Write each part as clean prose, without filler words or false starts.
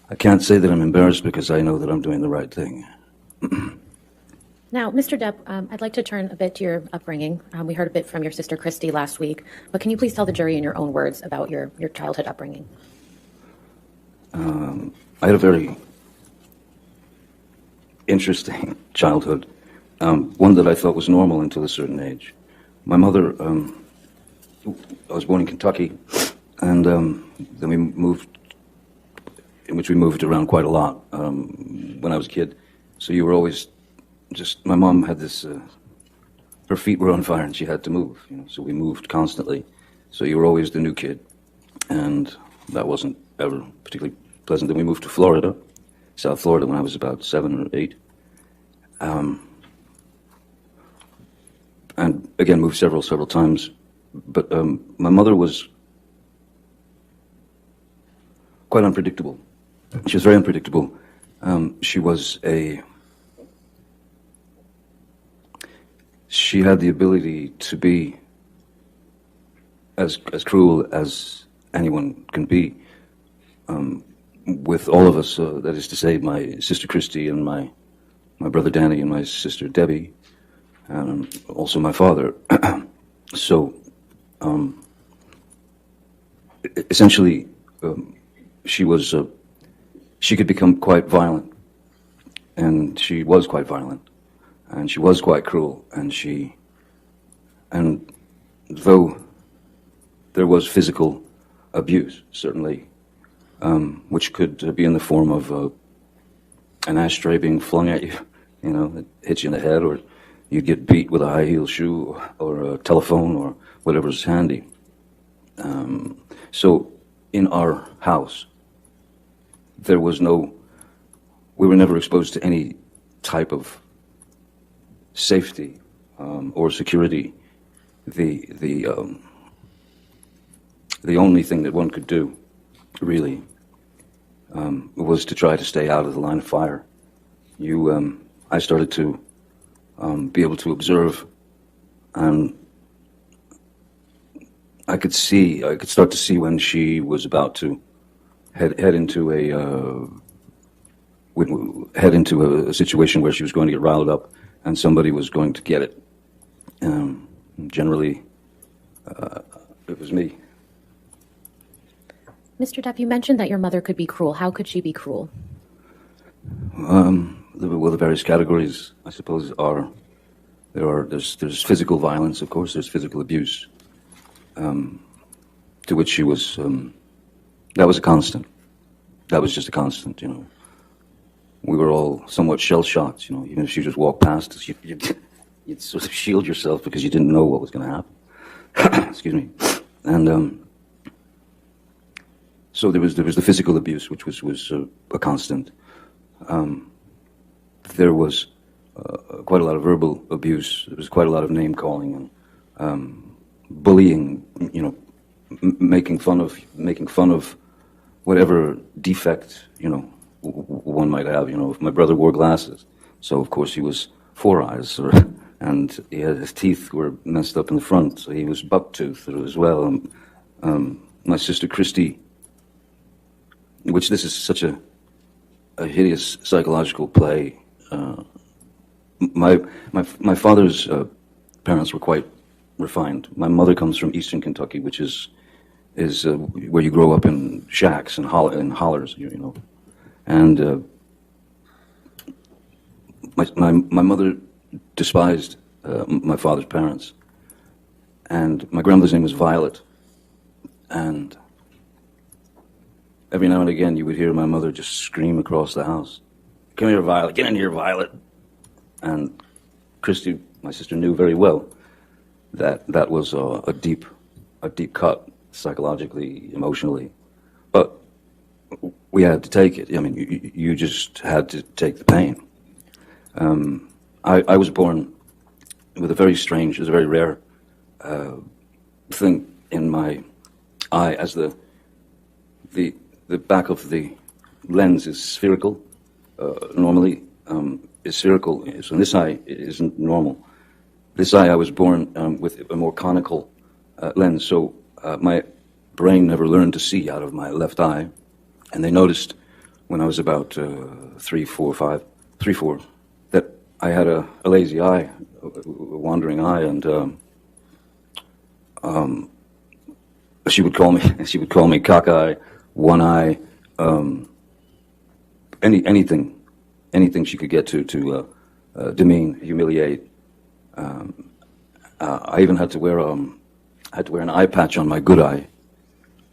I can't say that I'm embarrassed because I know that I'm doing the right thing. Now, Mr. Depp, I'd like to turn a bit to your upbringing. We heard a bit from your sister Christy last week, but can you please tell the jury in your own words about your childhood upbringing? I had a very interesting childhood, one that I thought was normal until a certain age. My mother, I was born in Kentucky, and then we moved, in which we moved around quite a lot when I was a kid. So you were always my mom had this, her feet were on fire and she had to move, so we moved constantly. So you were always the new kid, and that wasn't ever particularly pleasant. Then we moved to Florida, South Florida, when I was about 7 or 8. And again, moved several times. But my mother was quite unpredictable. She was very unpredictable. She had the ability to be as cruel as anyone can be with all of us. That is to say, my sister Christy and my brother Danny and my sister Debbie, and also my father. So, essentially, she could become quite violent, and she was quite violent. And she was quite cruel, and though there was physical abuse, certainly, which could be in the form of an ashtray being flung at you, that hits you in the head, or you'd get beat with a high-heel shoe, or a telephone, or whatever's handy. So in our house, we were never exposed to any type of safety or security. The only thing that one could do, really, was to try to stay out of the line of fire. I started to be able to observe, and I could start to see when she was about to head into a situation where she was going to get riled up, and somebody was going to get it. Generally, it was me. Mr. Depp, you mentioned that your mother could be cruel. How could she be cruel? The various categories, I suppose, there's physical violence, of course, there's physical abuse, to which she was, that was a constant. That was just a constant, We were all somewhat shell-shocked, even if she just walked past us, you'd sort of shield yourself because you didn't know what was going to happen. Excuse me. And so there was the physical abuse, which was a constant. There was quite a lot of verbal abuse. There was quite a lot of name-calling and bullying, making fun of whatever defect, one might have. If my brother wore glasses, so of course he was four eyes, and his teeth were messed up in the front, so he was buck-toothed as well. My sister Christy, which this is such a hideous psychological play. My father's parents were quite refined. My mother comes from Eastern Kentucky, which is where you grow up in shacks and hollers, And my mother despised my father's parents, and my grandmother's name was Violet, and every now and again you would hear my mother just scream across the house, "Come here, Violet, get in here, Violet." And Christy, my sister, knew very well that was a deep cut, psychologically, emotionally, but we had to take it. I mean, you just had to take the pain. I was born with it was a very rare thing in my eye, as the back of the lens is spherical, normally is spherical, so this eye isn't normal. This eye, I was born with a more conical lens, so my brain never learned to see out of my left eye, and they noticed when I was about 3, 4, 5, 3, 4, that I had a lazy eye, a wandering eye, and she would call me cockeye, one eye, anything she could get to demean, humiliate. I even had to wear an eye patch on my good eye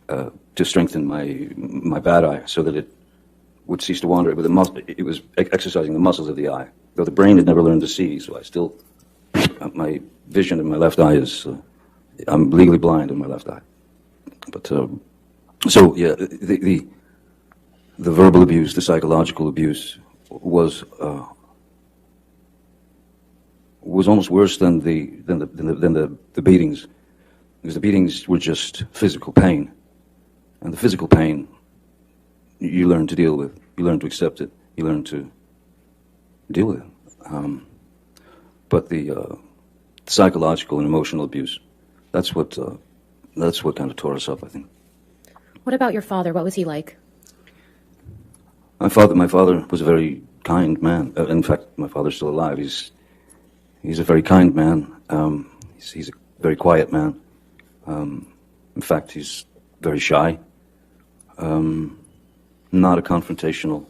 to strengthen my bad eye, so that it would cease to wander. But it was exercising the muscles of the eye, though the brain had never learned to see. So I still, my vision in my left eye is, I'm legally blind in my left eye. But so yeah, the verbal abuse, the psychological abuse was almost worse than the beatings, because the beatings were just physical pain, and the physical pain you learn to deal with, you learn to accept it, you learn to deal with it. But the psychological and emotional abuse, that's what kind of tore us up, I think. What about your father? What was he like? My father was a very kind man. In fact, my father's still alive. He's a very kind man. He's a very quiet man. In fact, he's very shy. Not a confrontational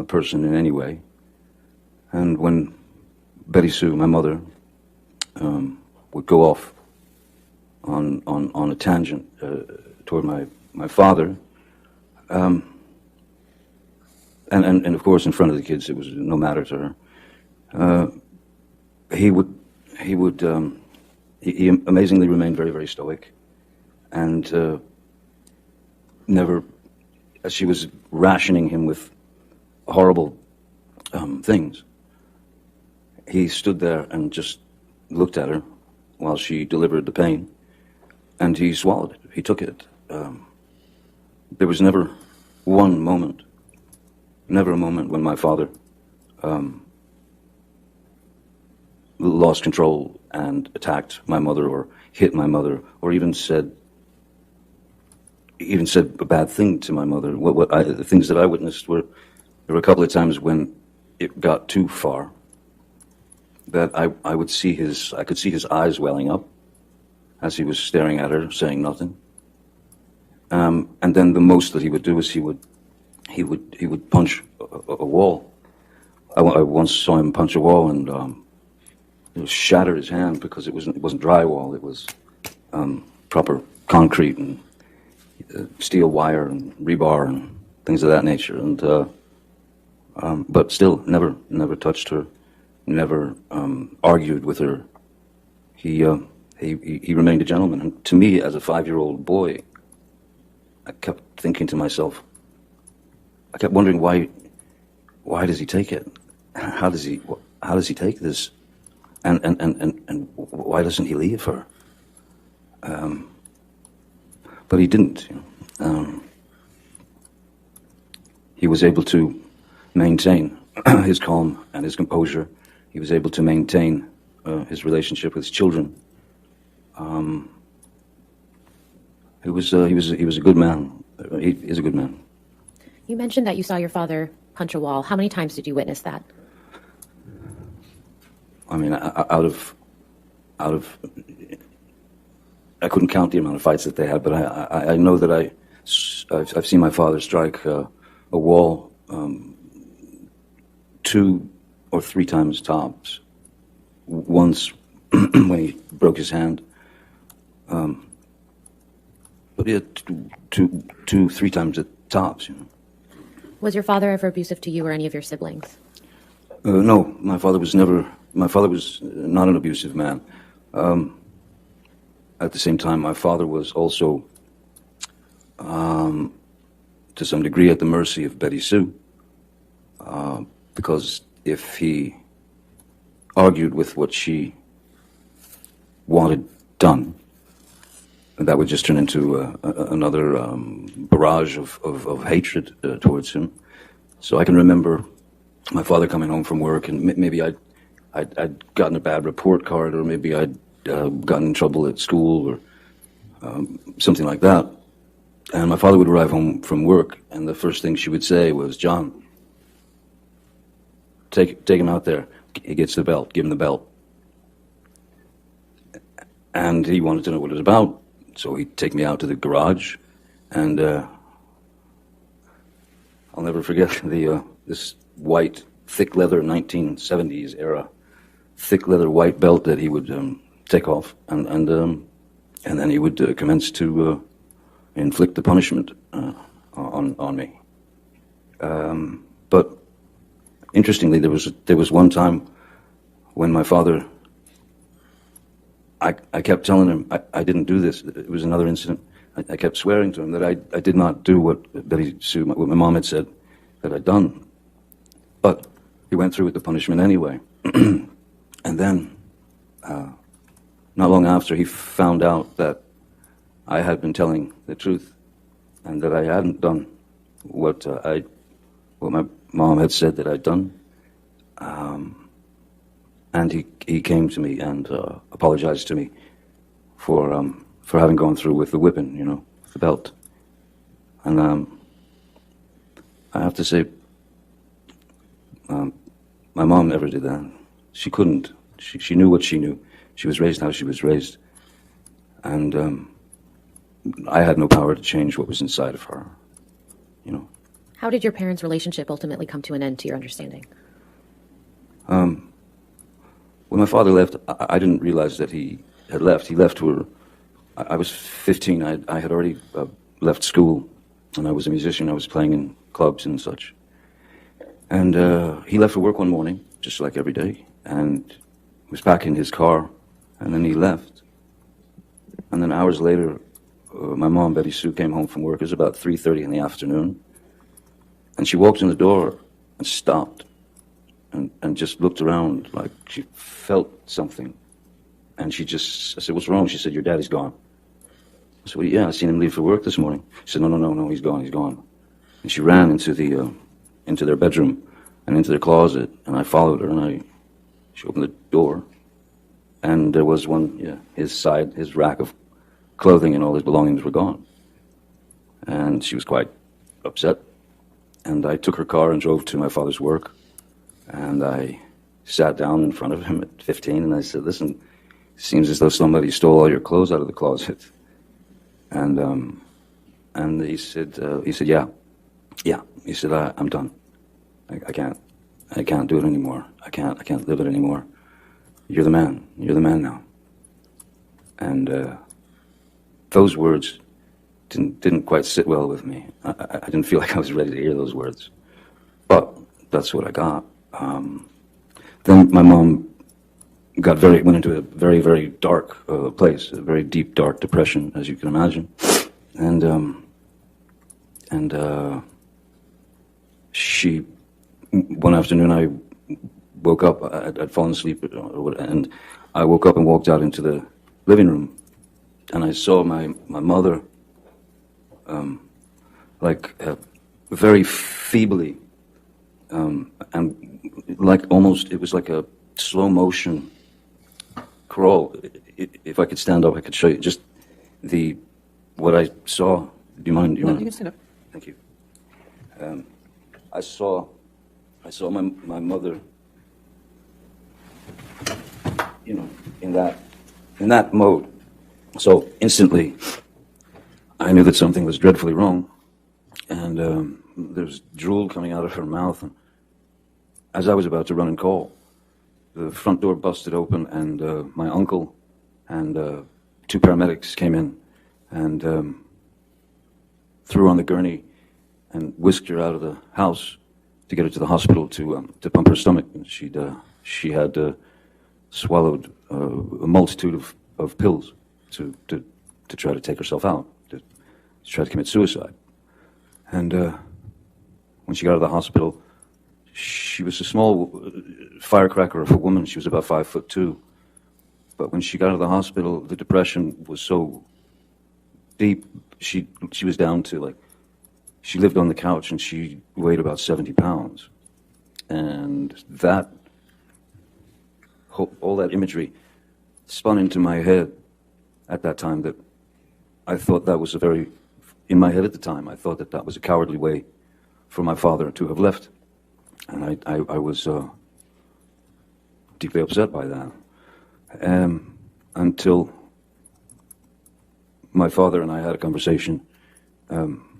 person in any way. And when Betty Sue, my mother, would go off on a tangent toward my father, and of course in front of the kids it was no matter to her. He amazingly remained very, very stoic, and never, as she was rationing him with horrible things, he stood there and just looked at her while she delivered the pain, and he swallowed it. He took it. There was never a moment when my father lost control and attacked my mother or hit my mother or even said a bad thing to my mother. The things that I witnessed there were a couple of times when it got too far, that I could see his eyes welling up as he was staring at her, saying nothing. And then the most that he would do is he would punch a wall. I once saw him punch a wall and shatter his hand because it wasn't drywall. It was proper concrete and steel wire and rebar and things of that nature. And but still, never touched her, never argued with her. He remained a gentleman. And to me, as a 5-year-old boy, I kept thinking to myself, I kept wondering why does he take it? How does he take this? And why doesn't he leave her? But he didn't. He was able to maintain his calm and his composure. He was able to maintain his relationship with his children. He was a good man. He is a good man. You mentioned that you saw your father punch a wall. How many times did you witness that? I mean, out of, I couldn't count the amount of fights that they had, but I know that I've seen my father strike a wall 2 or 3 times tops. Once when he broke his hand, but yeah, 2, 3 times at tops. Was your father ever abusive to you or any of your siblings? No, my father was not an abusive man. At the same time, my father was also, to some degree, at the mercy of Betty Sue, because if he argued with what she wanted done, that would just turn into another barrage of hatred towards him. So I can remember my father coming home from work, and maybe I'd gotten a bad report card, or maybe I'd gotten in trouble at school, or something like that. And my father would arrive home from work, and the first thing she would say was, "John, take him out there. He gets the belt. Give him the belt." And he wanted to know what it was about, so he'd take me out to the garage, and I'll never forget this white, thick leather 1970s era, thick leather white belt that he would take off, and then he would commence to inflict the punishment on me. But interestingly, there was one time when my father, I kept telling him I didn't do this. It was another incident. I kept swearing to him that I did not do what my mom had said that I'd done. But he went through with the punishment anyway. And then, not long after, he found out that I had been telling the truth and that I hadn't done what my mom had said that I'd done. And he came to me and apologized to me for having gone through with the whipping, with the belt. And I have to say, my mom never did that. She couldn't. She knew what she knew. She was raised how she was raised. And I had no power to change what was inside of her, How did your parents' relationship ultimately come to an end, to your understanding? When my father left, I didn't realize that he had left. He left I was 15. I had already left school, and I was a musician. I was playing in clubs and such. And he left for work one morning, just like every day, and was back in his car, and then he left. And then hours later, my mom, Betty Sue, came home from work. It was about 3:30 in the afternoon, and she walked in the door and stopped. And just looked around like she felt something. And I said, "What's wrong?" She said, "Your daddy's gone." I said, "Well, yeah, I seen him leave for work this morning." She said, No, he's gone. And she ran into their bedroom and into their closet, and I followed her, and she opened the door, and there was his rack of clothing and all his belongings were gone. And she was quite upset. And I took her car and drove to my father's work. And I sat down in front of him at 15, and I said, "Listen, it seems as though somebody stole all your clothes out of the closet." And he said, "Yeah." He said, "I'm done. I can't do it anymore. I can't live it anymore. You're the man. You're the man now." And those words didn't quite sit well with me. I didn't feel like I was ready to hear those words, but that's what I got. Then my mom went into a very, very dark place, a very deep, dark depression, as you can imagine. And one afternoon I woke up, I'd fallen asleep, and I woke up and walked out into the living room, and I saw my mother, very feebly, and it was like a slow motion crawl. If I could stand up, I could show you just what I saw. Do you mind? No, you can stand up. Thank you. I saw my mother, in that mode. So instantly, I knew that something was dreadfully wrong, and there was drool coming out of her mouth. And as I was about to run and call, the front door busted open, and my uncle and 2 paramedics came in and threw her on the gurney and whisked her out of the house to get her to the hospital to pump her stomach. And she had swallowed a multitude of pills to try to take herself out, to try to commit suicide. And when she got out of the hospital, she was a small firecracker of a woman. She was about 5'2". But when she got out of the hospital, the depression was so deep. She was down to she lived on the couch, and she weighed about 70 pounds. And all that imagery spun into my head at that time, that I thought that was a very in my head at the time, I thought that that was a cowardly way for my father to have left. And I was deeply upset by that. Until my father and I had a conversation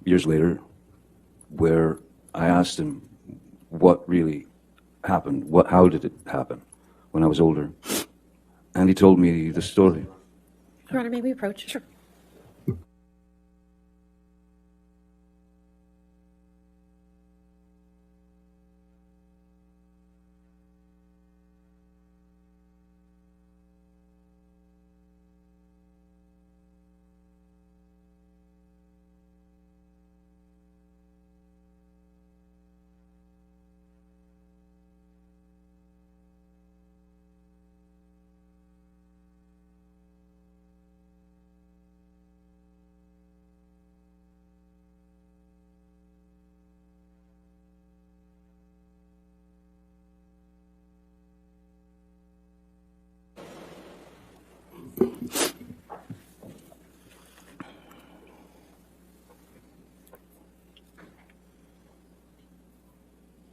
years later where I asked him what really happened, how did it happen when I was older. And he told me the story. Your Honor, may we approach? Sure.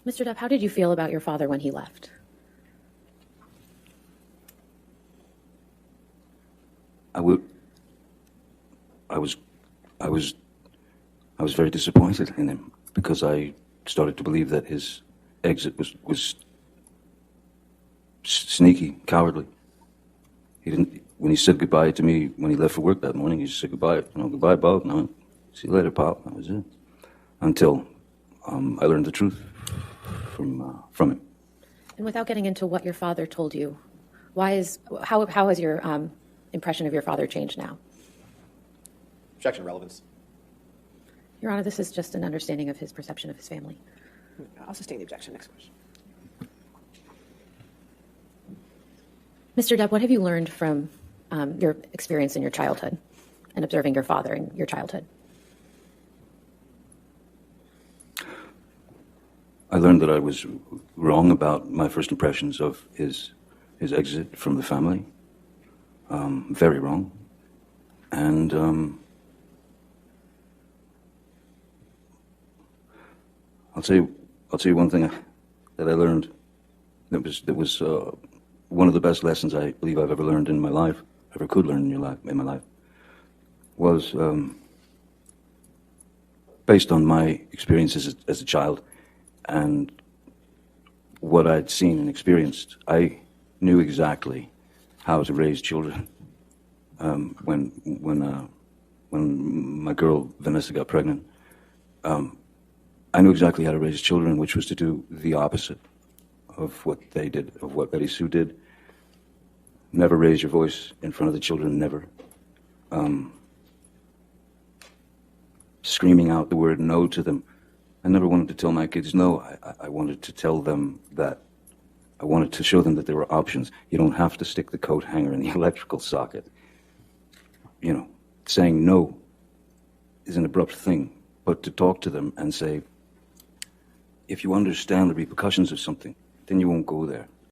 Mr. Depp, how did you feel about your father when he left? I was very disappointed in him because I started to believe that his exit was sneaky, cowardly. He didn't. When he said goodbye to me when he left for work that morning, he just said goodbye. Goodbye, Bob. No, see you later, Pop. That was it. Until I learned the truth from him. And without getting into what your father told you, how has your impression of your father changed now? Objection, relevance. Your Honor, this is just an understanding of his perception of his family. I'll sustain the objection. Next question. Mr. Depp, what have you learned from your experience in your childhood and observing your father in your childhood? I learned that I was wrong about my first impressions of his exit from the family. Very wrong. And I'll tell you one thing that I learned that was one of the best lessons I believe I've ever learned in my life, ever could learn in my life, was based on my experiences as a child and what I'd seen and experienced. I knew exactly how to raise children. When my girl Vanessa got pregnant, I knew exactly how to raise children, which was to do the opposite of what they did, of what Betty Sue did. Never raise your voice in front of the children, never. Screaming out the word no to them. I never wanted to tell my kids no. I wanted to tell them that, I wanted to show them that there were options. You don't have to stick the coat hanger in the electrical socket. Saying no is an abrupt thing, but to talk to them and say, if you understand the repercussions of something, then you won't go there.